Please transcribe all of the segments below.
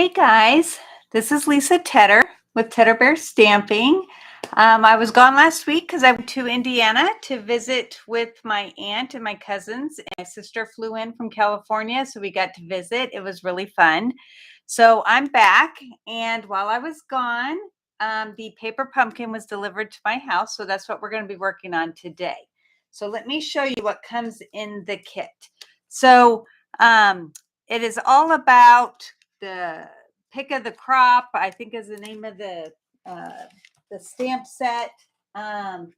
Hey guys, this is Lisa Tedder with Tedder Bear Stamping. I was gone last week because I went to Indiana to visit with my aunt and my cousins. And my sister flew in from California, so we got to visit. It was really fun. So I'm back, and while I was gone, the paper pumpkin was delivered to my house. So that's what we're going to be working on today. So let me show you what comes in the kit. So it is all about the pick of the crop, I think is the name of the stamp set. Um,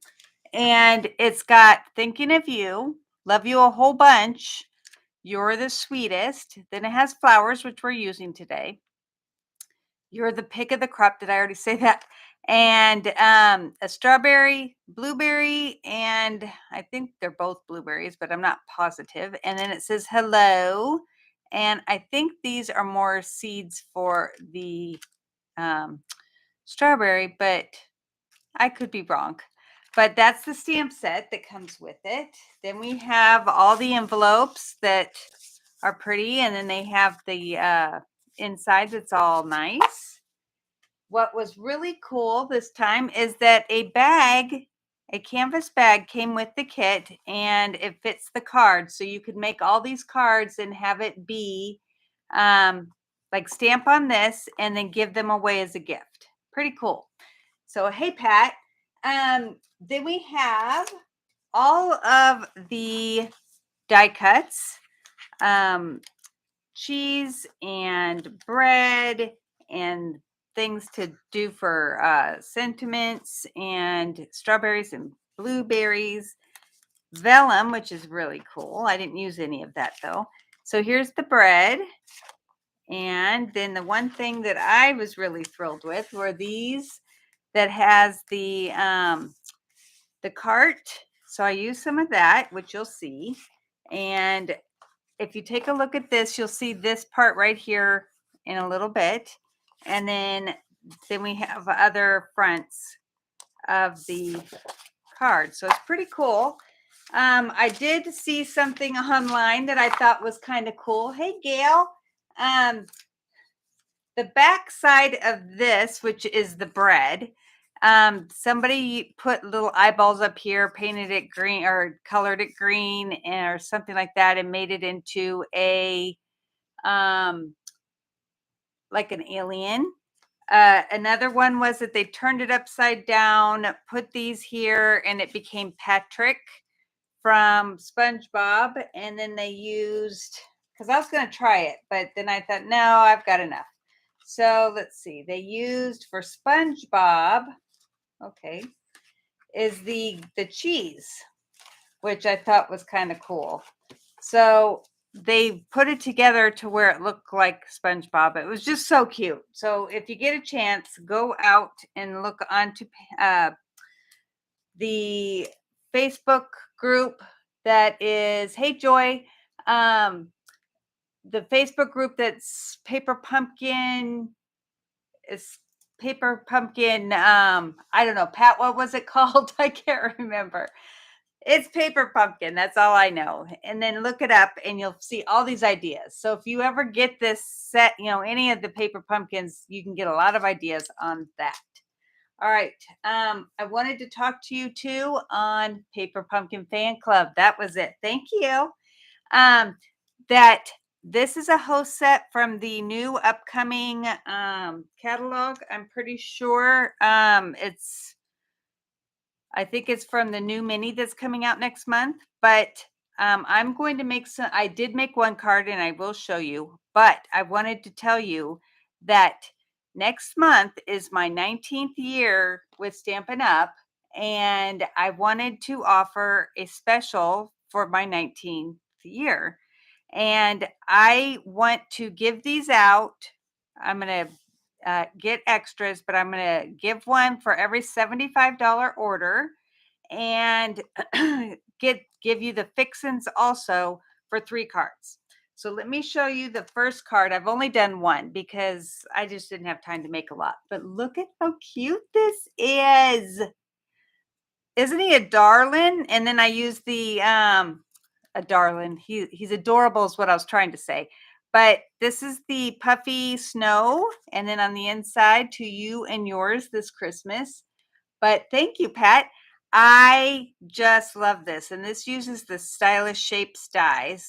and it's got thinking of you, love you a whole bunch, you're the sweetest. Then it has flowers, which we're using today. You're the pick of the crop. Did I already say that? And a strawberry, blueberry, and I think they're both blueberries, but I'm not positive. And then it says hello. And I think these are more seeds for the strawberry, but I could be wrong. But that's the stamp set that comes with it. Then we have all the envelopes that are pretty, and then they have the inside that's all nice. What was really cool this time is that a canvas bag came with the kit, and it fits the cards. So you could make all these cards and have it be like stamp on this and then give them away as a gift. Pretty cool. So, hey, Pat. Then we have all of the die cuts, cheese and bread and things to do for sentiments and strawberries and blueberries, vellum, which is really cool. I didn't use any of that though. So here's the bread. And then the one thing that I was really thrilled with were these that has the cart. So I used some of that, which you'll see. And if you take a look at this, you'll see this part right here in a little bit. And then we have other fronts of the card. So it's pretty cool. I did see something online that I thought was kind of cool. Hey, Gail. The back side of this, which is the bread, somebody put little eyeballs up here, painted it green or colored it green or something like that, and made it into a like an alien. Another one was that they turned it upside down, put these here, and it became Patrick from SpongeBob. And then they used, because I was going to try it, but then I thought, no, I've got enough. So let's see. They used for SpongeBob, okay, is the cheese, which I thought was kind of cool. So they put it together to where it looked like SpongeBob. It was just so cute. So if you get a chance, go out and look onto the Facebook group that is Hey Joy. The Facebook group that's Paper Pumpkin is Paper Pumpkin. I don't know, Pat, what was it called? I can't remember. It's Paper Pumpkin. That's all I know. And then look it up and you'll see all these ideas. So if you ever get this set, any of the Paper Pumpkins, you can get a lot of ideas on that. All right. I wanted to talk to you too on Paper Pumpkin Fan Club. That was it. Thank you. That this is a host set from the new upcoming catalog. I'm pretty sure I think it's from the new mini that's coming out next month, but I'm going to make some. I did make one card and I will show you, but I wanted to tell you that next month is my 19th year with Stampin' Up, and I wanted to offer a special for my 19th year. And I want to give these out. I'm going to get extras, but I'm going to give one for every $75 order and give you the fixins also for 3 cards. So let me show you the first card. I've only done one because I just didn't have time to make a lot. But look at how cute this is. Isn't he a darling? And then I use the a darling. He's adorable is what I was trying to say. But this is the puffy snow, and then on the inside, to you and yours this Christmas. But thank you, Pat. I just love this, and this uses the stylish shapes dies,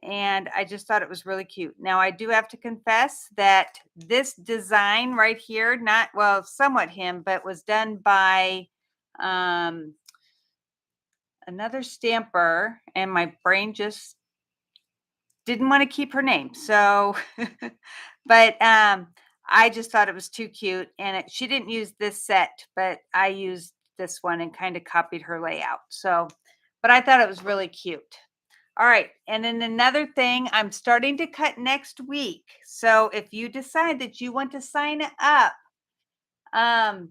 and I just thought it was really cute. Now, I do have to confess that this design right here, not well, somewhat him, but was done by another stamper, and my brain just didn't want to keep her name. So, but I just thought it was too cute, and she didn't use this set, but I used this one and kind of copied her layout. So, but I thought it was really cute. All right, and then another thing, I'm starting to cut next week. So if you decide that you want to sign up, um,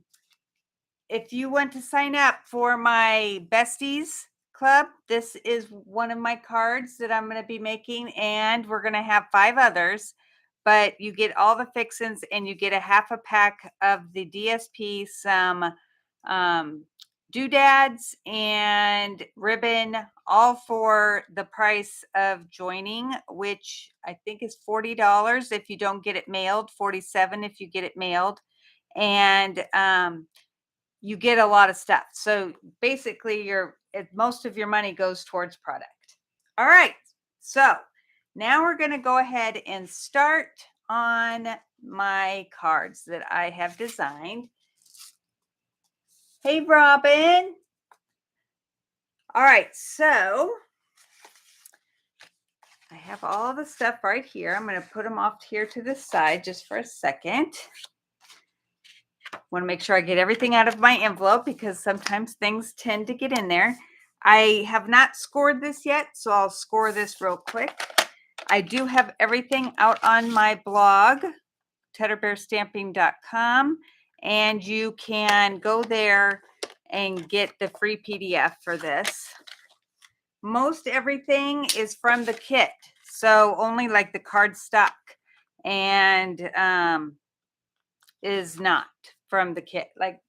if you want to sign up for my besties club, this is one of my cards that I'm going to be making, and we're going to have 5 others. But you get all the fixins, and you get a half a pack of the DSP, some doodads and ribbon, all for the price of joining, which I think is $40 if you don't get it mailed, $47 if you get it mailed. And you get a lot of stuff. So basically, most of your money goes towards product. All right. So now we're going to go ahead and start on my cards that I have designed. Hey, Robin. All right. So I have all the stuff right here. I'm going to put them off here to the side just for a second. Want to make sure I get everything out of my envelope because sometimes things tend to get in there. I have not scored this yet, so I'll score this real quick. I do have everything out on my blog, tedderbearstamping.com, and you can go there and get the free PDF for this. Most everything is from the kit, so only like the cardstock and is not from the kit. Like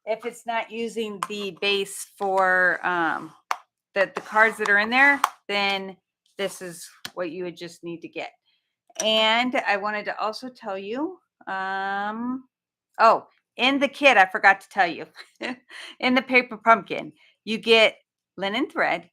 if it's not using the base for the cards that are in there, then this is what you would just need to get. And I wanted to also tell you, oh, in the kit, I forgot to tell you, in the paper pumpkin, you get linen thread,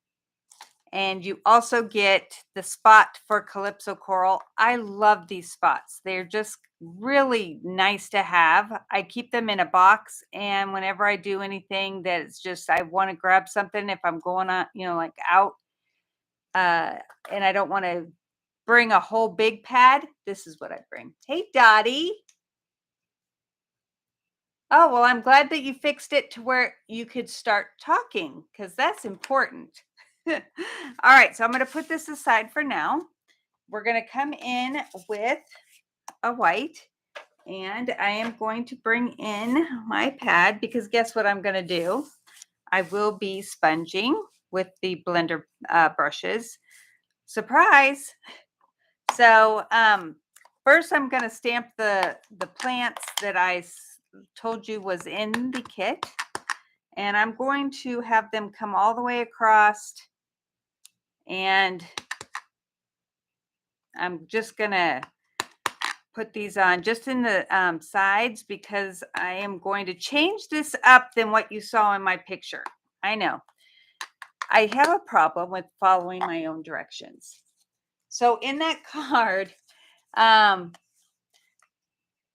and you also get the spot for Calypso Coral. I love these spots. They're just really nice to have. I keep them in a box, and whenever I do anything that's just, I want to grab something if I'm going on, like out, and I don't want to bring a whole big pad, this is what I bring. Hey, Dottie. Oh, well, I'm glad that you fixed it to where you could start talking because that's important. All right, so I'm going to put this aside for now. We're going to come in with a white, and I am going to bring in my pad because guess what I'm going to do? I will be sponging with the blender brushes. Surprise! So first I'm going to stamp the plants that I told you was in the kit, and I'm going to have them come all the way across, and I'm just going to put these on just in the sides because I am going to change this up than what you saw in my picture. I know. I have a problem with following my own directions. So in that card,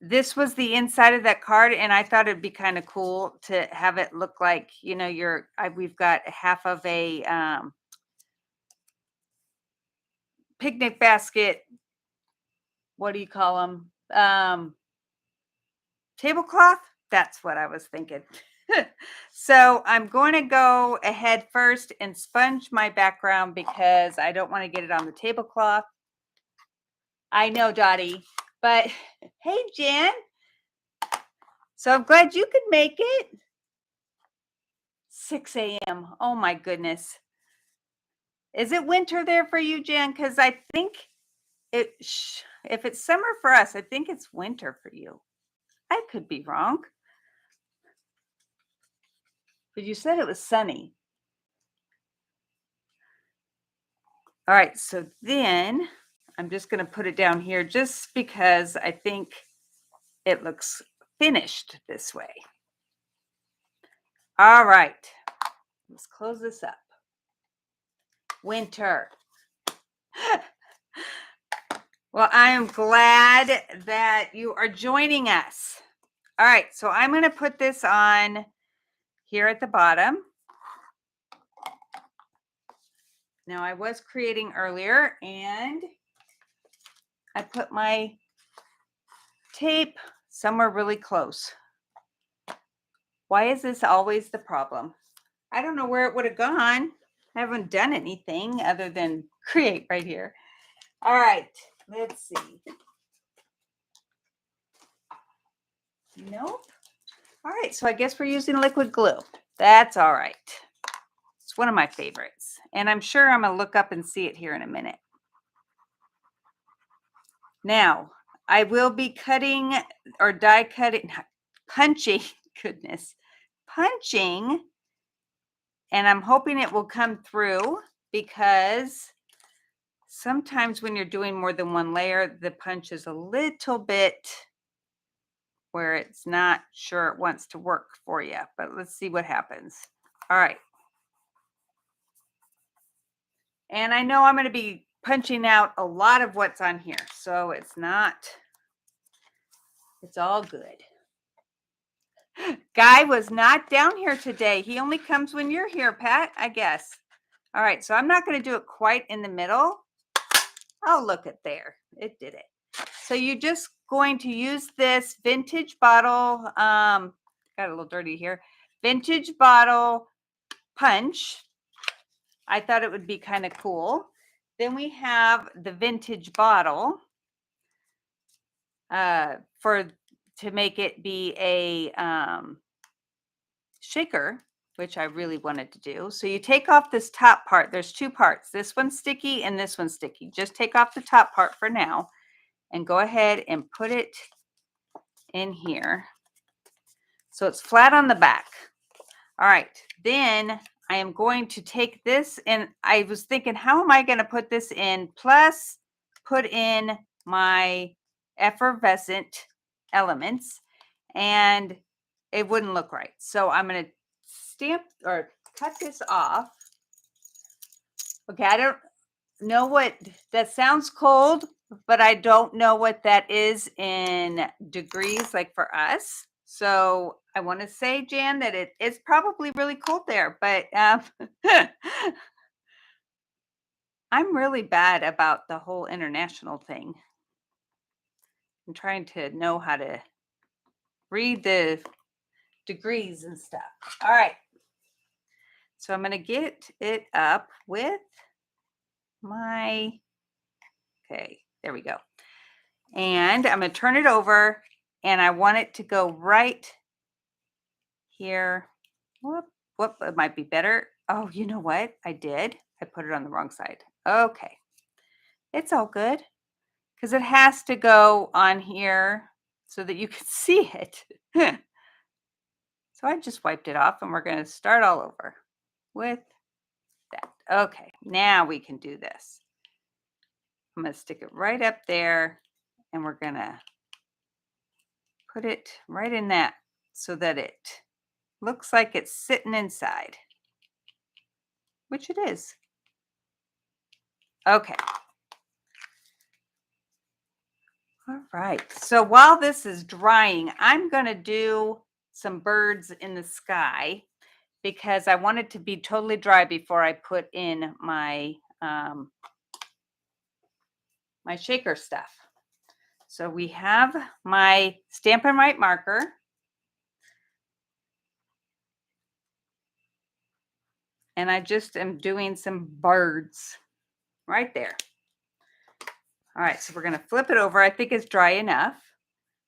this was the inside of that card, and I thought it'd be kind of cool to have it look like, we've got half of a picnic basket. What do you call them? Tablecloth? That's what I was thinking. So I'm going to go ahead first and sponge my background because I don't want to get it on the tablecloth. I know, Dottie, but hey, Jen. So I'm glad you could make it. 6 a.m. Oh my goodness. Is it winter there for you, Jen? Because I think if it's summer for us, I think it's winter for you. I could be wrong. But you said it was sunny. All right, so then I'm just going to put it down here just because I think it looks finished this way. All right, let's close this up. Winter. Well, I am glad that you are joining us. All right, so I'm going to put this on here at the bottom. Now, I was creating earlier, and I put my tape somewhere really close. Why is this always the problem? I don't know where it would have gone. I haven't done anything other than create right here. All right, let's see. Nope. All right, so I guess we're using liquid glue. That's all right. It's one of my favorites. And I'm sure I'm going to look up and see it here in a minute. Now, I will be cutting or die cutting, punching, goodness, punching. And I'm hoping it will come through because sometimes when you're doing more than one layer, the punch is a little bit where it's not sure it wants to work for you. But let's see what happens. All right. And I know I'm going to be punching out a lot of what's on here. So it's all good. Guy was not down here today. He only comes when you're here, Pat, I guess. All right, so I'm not going to do it quite in the middle. Oh, look at there. It did it. So you're just going to use this vintage bottle. Got a little dirty here. Vintage bottle punch. I thought it would be kind of cool. Then we have the vintage bottle to make it be a shaker, which I really wanted to do. So you take off this top part. There's two parts. This one's sticky and this one's sticky. Just take off the top part for now and go ahead and put it in here. So it's flat on the back. All right. Then I am going to take this, and I was thinking, how am I going to put this in? Plus put in my effervescent elements, and it wouldn't look right. So I'm going to stamp or cut this off. Okay, I don't know what that sounds cold, but I don't know what that is in degrees like for us. So I want to say, Jan, that it is probably really cold there, but I'm really bad about the whole international thing. I'm trying to know how to read the degrees and stuff. All right. So I'm going to get it up with my, okay, there we go. And I'm going to turn it over, and I want it to go right here. Whoop, it might be better. Oh, you know what? I did. I put it on the wrong side. Okay. It's all good because it has to go on here so that you can see it. So I just wiped it off, and we're going to start all over with that. Okay, now we can do this. I'm going to stick it right up there, and we're going to put it right in that so that it looks like it's sitting inside, which it is. Okay. All right. So while this is drying, I'm going to do some birds in the sky because I want it to be totally dry before I put in my my shaker stuff. So we have my Stampin' Write marker. And I just am doing some birds right there. All right, so we're going to flip it over. I think it's dry enough.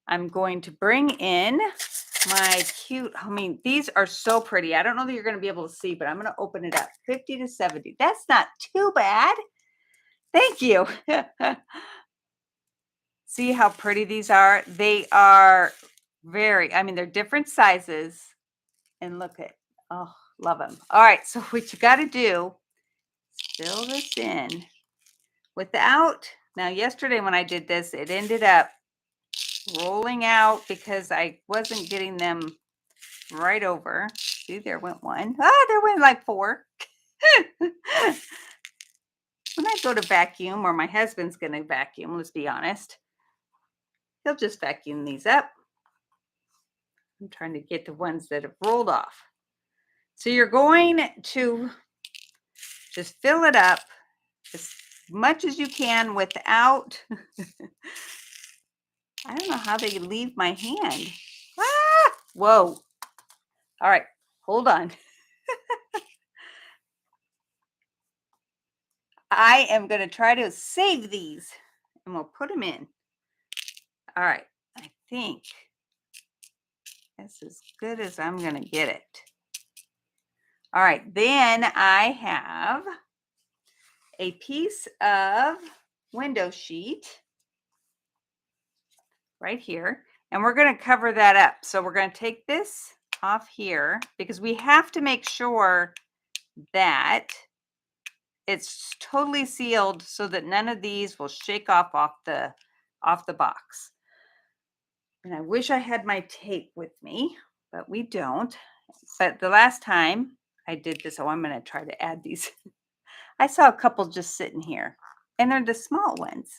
I'm going to bring in my cute, I mean, these are so pretty. I don't know that you're going to be able to see, but I'm going to open it up. 50 to 70. That's not too bad. Thank you. See how pretty these are? They are very, I mean, they're different sizes. And look at, oh, love them. All right, so what you got to do, fill this in without Now, yesterday when I did this, it ended up rolling out because I wasn't getting them right over. See, there went one. Ah, there went like 4. When I go to vacuum, or my husband's going to vacuum, let's be honest, he'll just vacuum these up. I'm trying to get the ones that have rolled off. So you're going to just fill it up as much as you can without, I don't know how they leave my hand. Ah, whoa. All right, hold on. I am going to try to save these and we'll put them in. All right, I think that's as good as I'm going to get it. All right, then I have a piece of window sheet right here, and we're going to cover that up. So we're going to take this off here because we have to make sure that it's totally sealed so that none of these will shake off the box. And I wish I had my tape with me, but we don't. But the last time I did this, I'm going to try to add these. I saw a couple just sitting here, and they're the small ones.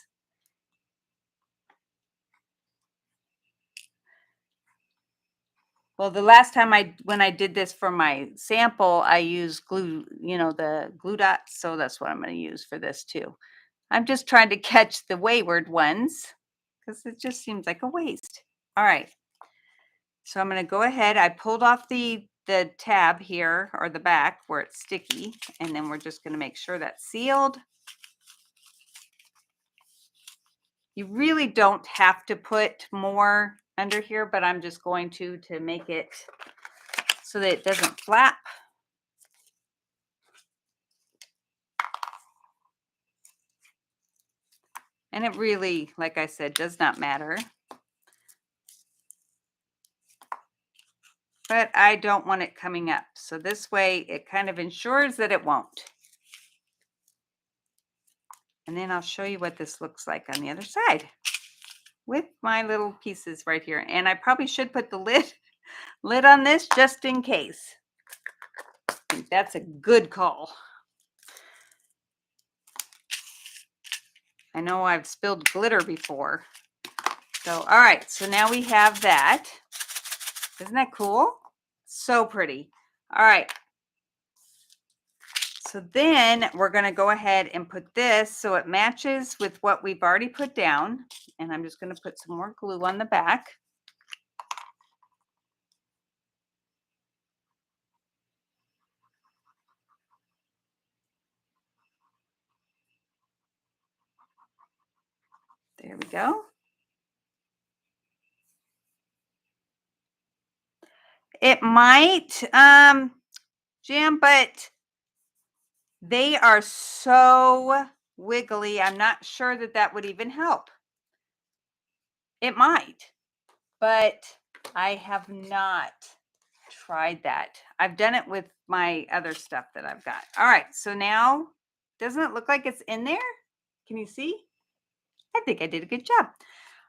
Well, the last time when I did this for my sample, I used glue, the glue dots. So that's what I'm going to use for this too. I'm just trying to catch the wayward ones because it just seems like a waste. All right. So I'm going to go ahead. I pulled off the tab here, or the back where it's sticky, and then we're just going to make sure that's sealed. You really don't have to put more under here, but I'm just going to make it so that it doesn't flap. And it really, like I said, does not matter. But I don't want it coming up. So this way it kind of ensures that it won't. And then I'll show you what this looks like on the other side with my little pieces right here. And I probably should put the lid on this just in case. I think that's a good call. I know I've spilled glitter before. So, all right, so now we have that. Isn't that cool? So pretty. All right. So then we're going to go ahead and put this so it matches with what we've already put down. And I'm just going to put some more glue on the back. There we go. It might jam, but they are so wiggly. I'm not sure that would even help. It might, but I have not tried that. I've done it with my other stuff that I've got. All right, so now, doesn't it look like it's in there? Can you see? I think I did a good job.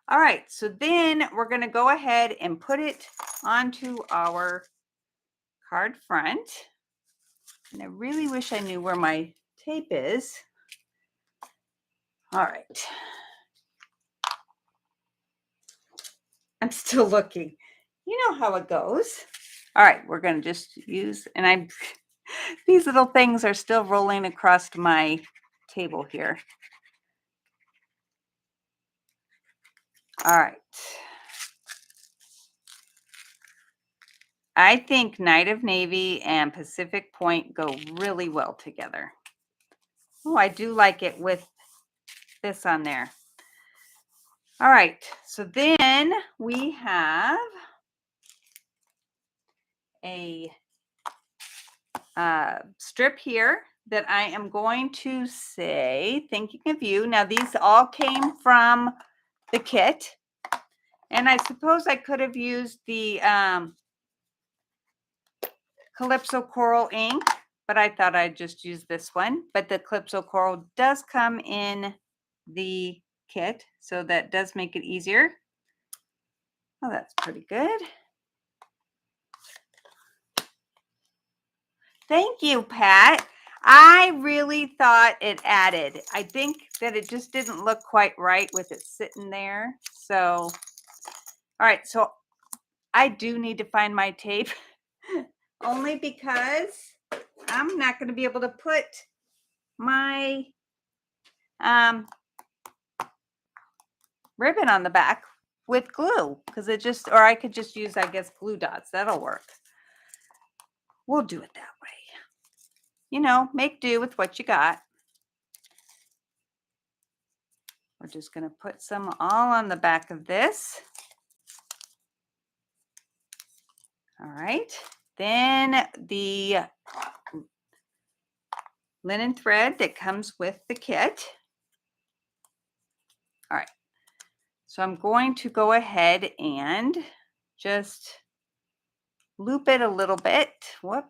All right, so then we're going to go ahead and put it onto our card front. And I really wish I knew where my tape is. All right. I'm still looking. You know how it goes. All right, we're going to just use, and these little things are still rolling across my table here. All right. I think Night of Navy and Pacific Point go really well together. Oh, I do like it with this on there. All right, so then we have a strip here that I am going to say, thinking of you. Now, these all came from the kit. And I suppose I could have used the Calypso Coral ink, but I thought I'd just use this one. But the Calypso Coral does come in the kit, so that does make it easier. Oh, that's pretty good. Thank you, Pat. I really thought it added. I think that it just didn't look quite right with it sitting there. So, all right, so I do need to find my tape only because I'm not going to be able to put my ribbon on the back with glue because it just, or I could just use, I guess, glue dots. That'll work. We'll do it that way. You know, make do with what you got. We're just going to put some all on the back of this. All right. Then the linen thread that comes with the kit. All right. So I'm going to go ahead and just loop it a little bit. Whoop.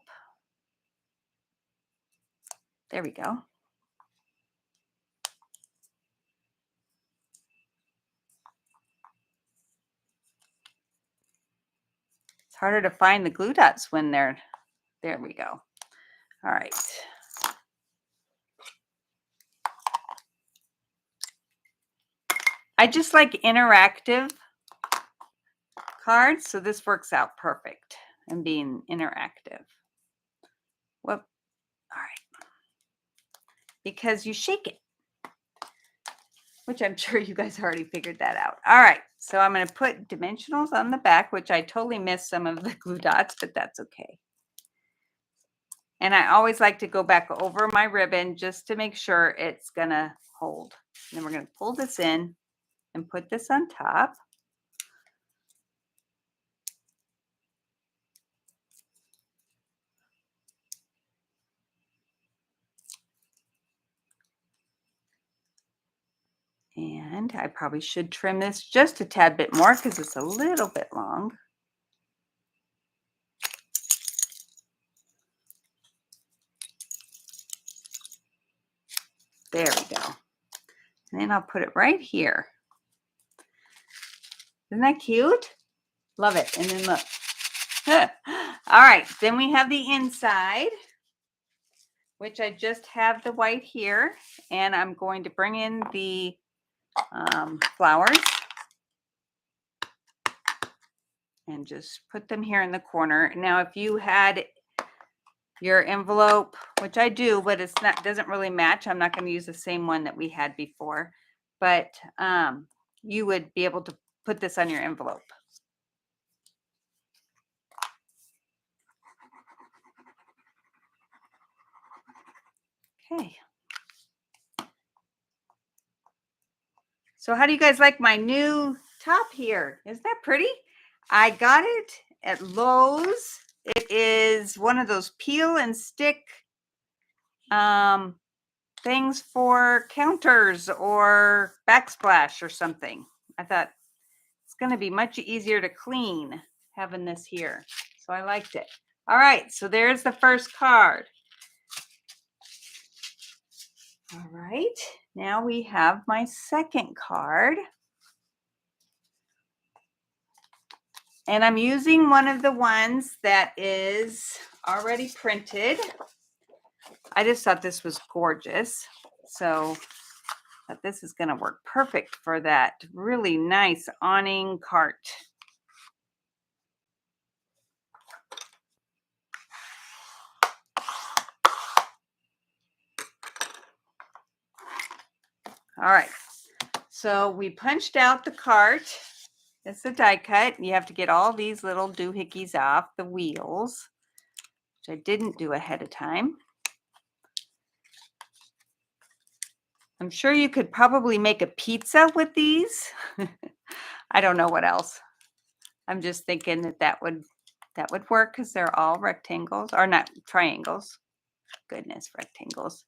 There we go. It's harder to find the glue dots when they're, there we go. All right. I just like interactive cards, so this works out perfect and being interactive. Whoop. All right. Because you shake it, which I'm sure you guys already figured that out. All right. So I'm going to put dimensionals on the back, which I totally missed some of the glue dots, but that's okay. And I always like to go back over my ribbon just to make sure it's going to hold. And then we're going to pull this in and put this on top. And I probably should trim this just a tad bit more because it's a little bit long. There we go. And then I'll put it right here. Isn't that cute? Love it. And then look. All right. Then we have the inside, which I just have the white here. And I'm going to bring in the flowers and just put them here in the corner. Now, if you had your envelope, which I do, but it's not, doesn't really match. I'm not going to use the same one that we had before, but you would be able to put this on your envelope. Okay. So how do you guys like my new top here? Isn't that pretty? I got it at Lowe's. It is one of those peel and stick things for counters or backsplash or something. I thought it's going to be much easier to clean having this here. So I liked it. All right, so there's the first card. All right, now we have my second card. And I'm using one of the ones that is already printed. I just thought this was gorgeous. So this is going to work perfect for that really nice awning cart. All right, so we punched out the cart. It's a die cut. You have to get all these little doohickeys off the wheels, which I didn't do ahead of time. I'm sure you could probably make a pizza with these. I don't know what else. I'm just thinking that would work because they're all rectangles, or not triangles. Goodness, rectangles.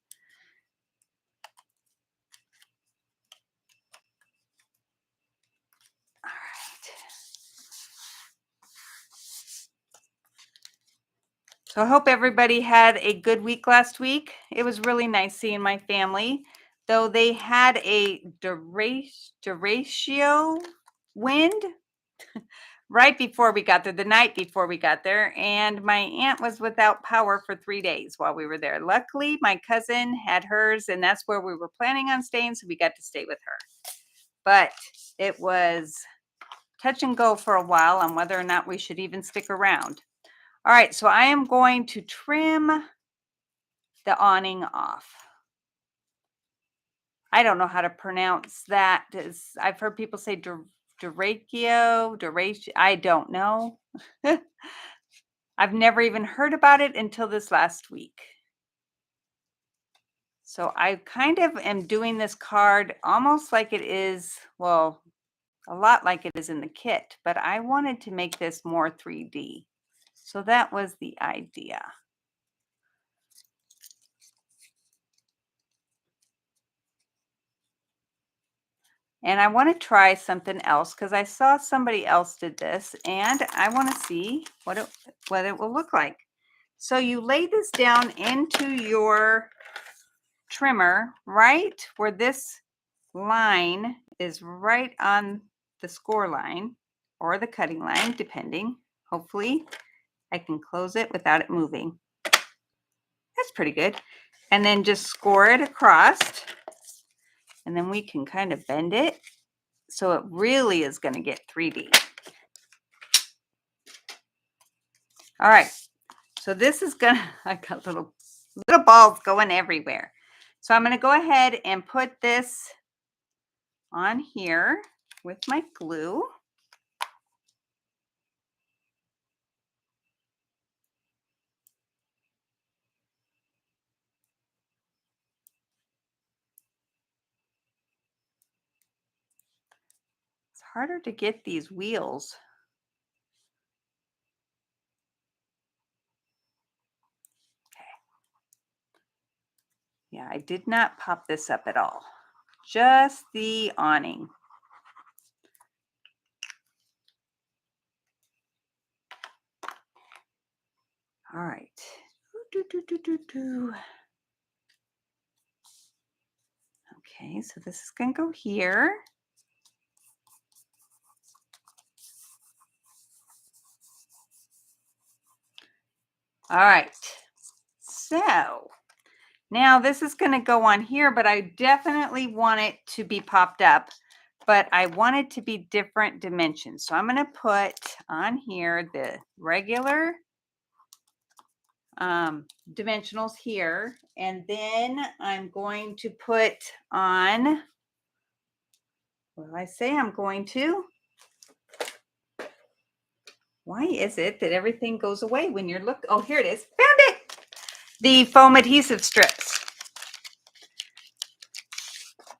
All right. So I hope everybody had a good week last week. It was really nice seeing my family. though they had a derecho wind right before we got there, the night before we got there, and my aunt was without power for 3 days while we were there. Luckily, my cousin had hers, and that's where we were planning on staying, so we got to stay with her. But it was touch and go for a while on whether or not we should even stick around. All right, so I am going to trim the awning off. I don't know how to pronounce that. I've heard people say Duratio. I don't know. I've never even heard about it until this last week. So I kind of am doing this card almost like it is, well, a lot like it is in the kit, but I wanted to make this more 3D. So that was the idea. And I want to try something else because I saw somebody else did this and I want to see what it will look like. So you lay this down into your trimmer right where this line is right on the score line or the cutting line, depending. Hopefully I can close it without it moving. That's pretty good. And then just score it across and then we can kind of bend it so it really is going to get 3D. All right, so this is gonna, I got little balls going everywhere. So I'm gonna go ahead and put this on here with my glue. It's harder to get these wheels. Yeah, I did not pop this up at all. Just the awning. All right. Okay, so this is going to go here. All right. So now this is going to go on here, but I definitely want it to be popped up. But I want it to be different dimensions. So I'm going to put on here the regular dimensionals here. And then I'm going to put on, what I say I'm going to. Why is it that everything goes away when you're looking? Oh, here it is. Found it. The foam adhesive strips.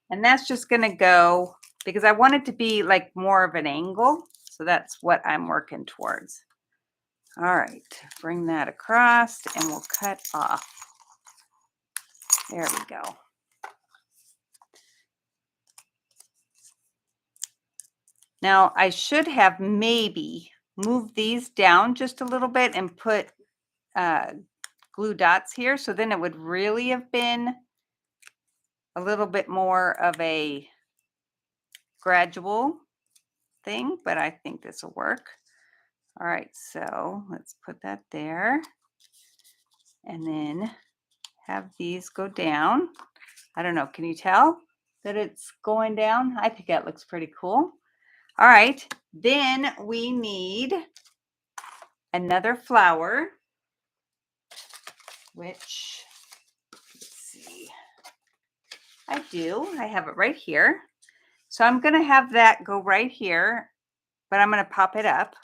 And that's just going to go because I want it to be like more of an angle. So that's what I'm working towards. All right, bring that across and we'll cut off. There we go. Now I should have maybe moved these down just a little bit and put glue dots here. So then it would really have been a little bit more of a gradual thing, but I think this will work. All right, so let's put that there and then have these go down. I don't know, can you tell that it's going down? I think that looks pretty cool. All right, then we need another flower, which, let's see, I do. I have it right here. So I'm going to have that go right here, but I'm going to pop it up.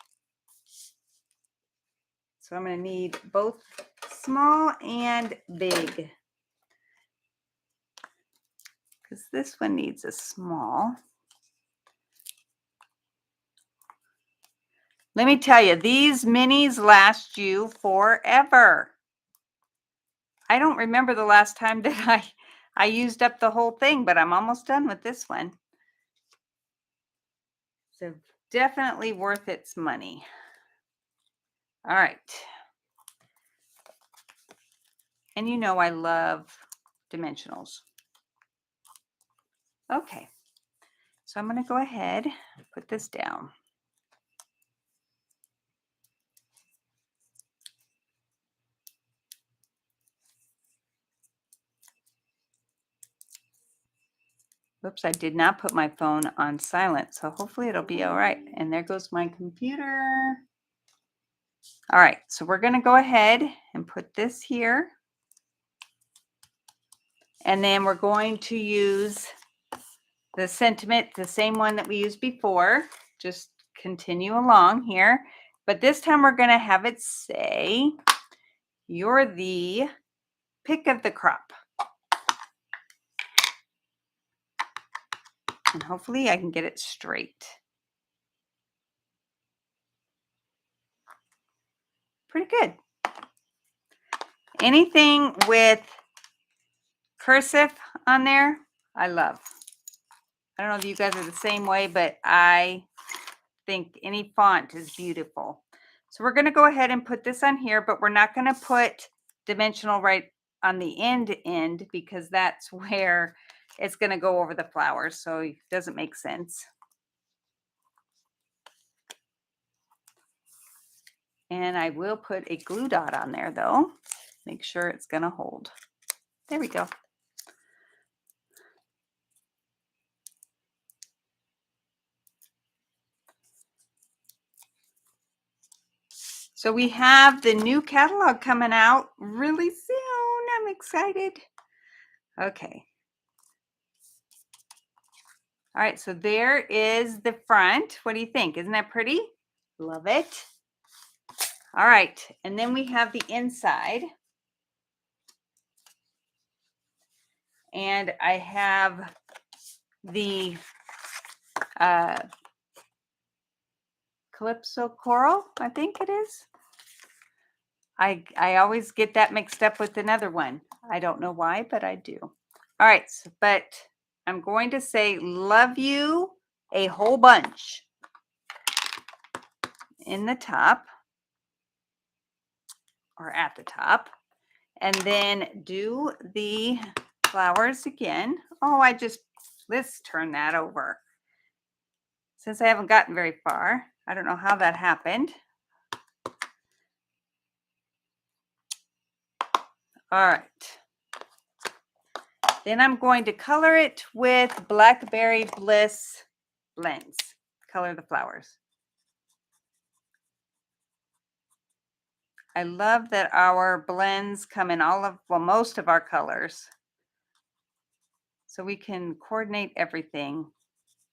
So I'm going to need both small and big, because this one needs a small. Let me tell you, these minis last you forever. I don't remember the last time that I used up the whole thing, but I'm almost done with this one. So definitely worth its money. All right. And you know I love dimensionals. Okay, so I'm going to go ahead and put this down. Whoops, I did not put my phone on silent, so hopefully it'll be all right. And there goes my computer. All right, so we're going to go ahead and put this here. And then we're going to use the sentiment, the same one that we used before. Just continue along here. But this time we're going to have it say, "You're the pick of the crop." And hopefully I can get it straight. Pretty good. Anything with cursive on there, I love. I don't know if you guys are the same way, but I think any font is beautiful. So we're going to go ahead and put this on here, but we're not going to put dimensional right on the end because that's where it's going to go over the flowers. So it doesn't make sense. And I will put a glue dot on there though. Make sure it's going to hold. There we go. So we have the new catalog coming out really soon. I'm excited. Okay. All right, so there is the front. What do you think? Isn't that pretty? Love it. All right, and then we have the inside. And I have the Calypso Coral, I think it is. I always get that mixed up with another one. I don't know why, but I do. All right, so, but I'm going to say love you a whole bunch in the top or at the top. And then do the flowers again. Oh, let's turn that over. Since I haven't gotten very far, I don't know how that happened. All right. Then I'm going to color it with Blackberry Bliss blends. Color the flowers. I love that our blends come in most of our colors. So we can coordinate everything.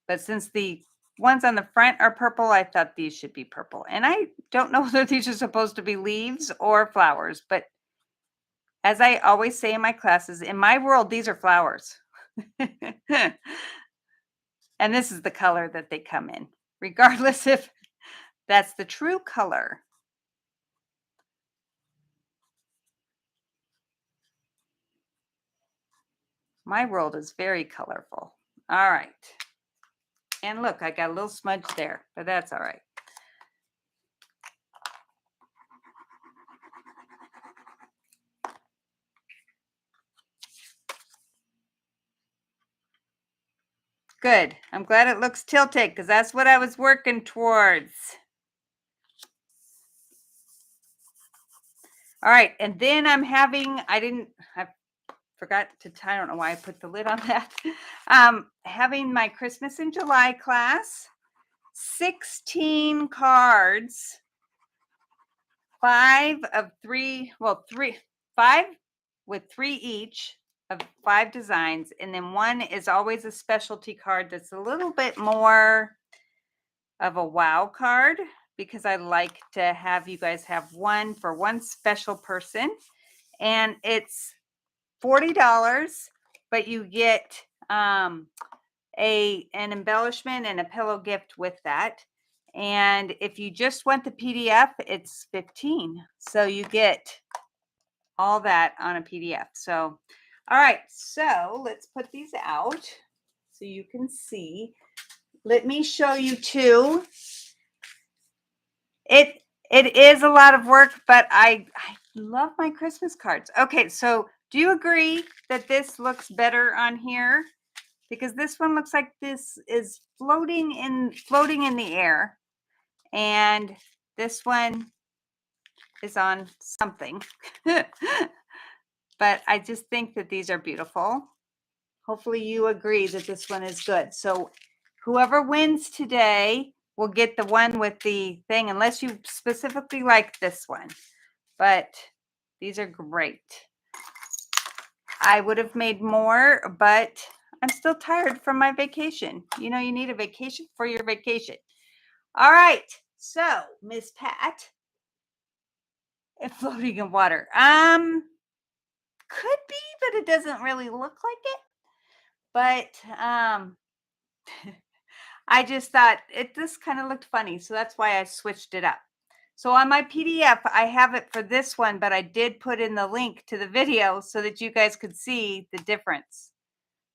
But since the ones on the front are purple, I thought these should be purple. And I don't know whether these are supposed to be leaves or flowers, but as I always say in my classes, in my world, these are flowers. And this is the color that they come in, regardless if that's the true color. My world is very colorful. All right. And look, I got a little smudge there, but that's all right. Good. I'm glad it looks tilted because that's what I was working towards. All right. And then I'm having, I forgot to, I don't know why I put the lid on that. Having my Christmas in July class, 16 cards, 5 with 3 each of 5 designs. And then one is always a specialty card that's a little bit more of a wow card because I like to have you guys have one for one special person. And it's $40, but you get an embellishment and a pillow gift with that. And if you just want the PDF, it's $15. So you get all that on a PDF. So, all right. So let's put these out so you can see. Let me show you too. It is a lot of work, but I love my Christmas cards. Okay, so do you agree that this looks better on here because this one looks like this is floating in the air, and this one is on something. But I just think that these are beautiful. Hopefully you agree that this one is good. So whoever wins today will get the one with the thing, unless you specifically like this one. But these are great. I would have made more, but I'm still tired from my vacation. You know, you need a vacation for your vacation. All right. So, Miss Pat, and floating in water. Could be, but it doesn't really look like it. But I just thought this kind of looked funny, so that's why I switched it up. So on my PDF, I have it for this one, but I did put in the link to the video so that you guys could see the difference.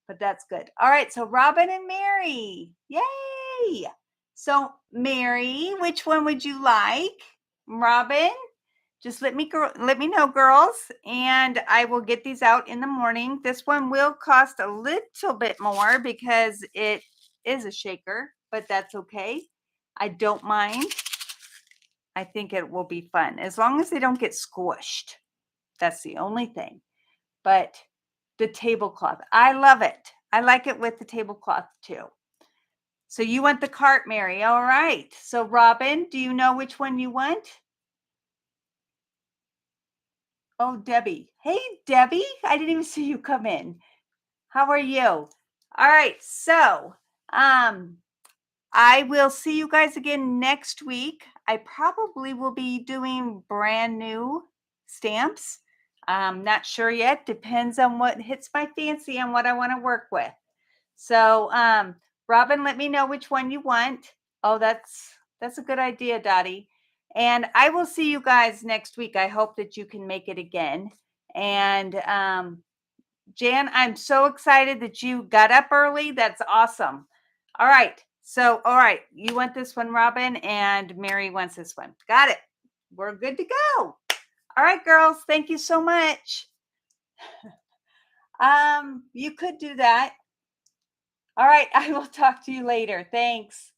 But that's good. All right, so Robin and Mary. Yay! So Mary, which one would you like? Robin? Just let me know, girls, and I will get these out in the morning. This one will cost a little bit more because it is a shaker, but that's okay. I don't mind. I think it will be fun as long as they don't get squished. That's the only thing. But the tablecloth, I love it. I like it with the tablecloth too. So you want the cart, Mary. All right. So Robin, do you know which one you want? Oh, Debbie. Hey, Debbie. I didn't even see you come in. How are you? All right. So, I will see you guys again next week. I probably will be doing brand new stamps. I'm not sure yet. Depends on what hits my fancy and what I want to work with. So, Robin, let me know which one you want. Oh, that's a good idea, Dottie. And I will see you guys next week. I hope that you can make it again. And Jan, I'm so excited that you got up early. That's awesome. All right. So, all right, you want this one, Robin, and Mary wants this one. Got it. We're good to go. All right, girls. Thank you so much. You could do that. All right. I will talk to you later. Thanks.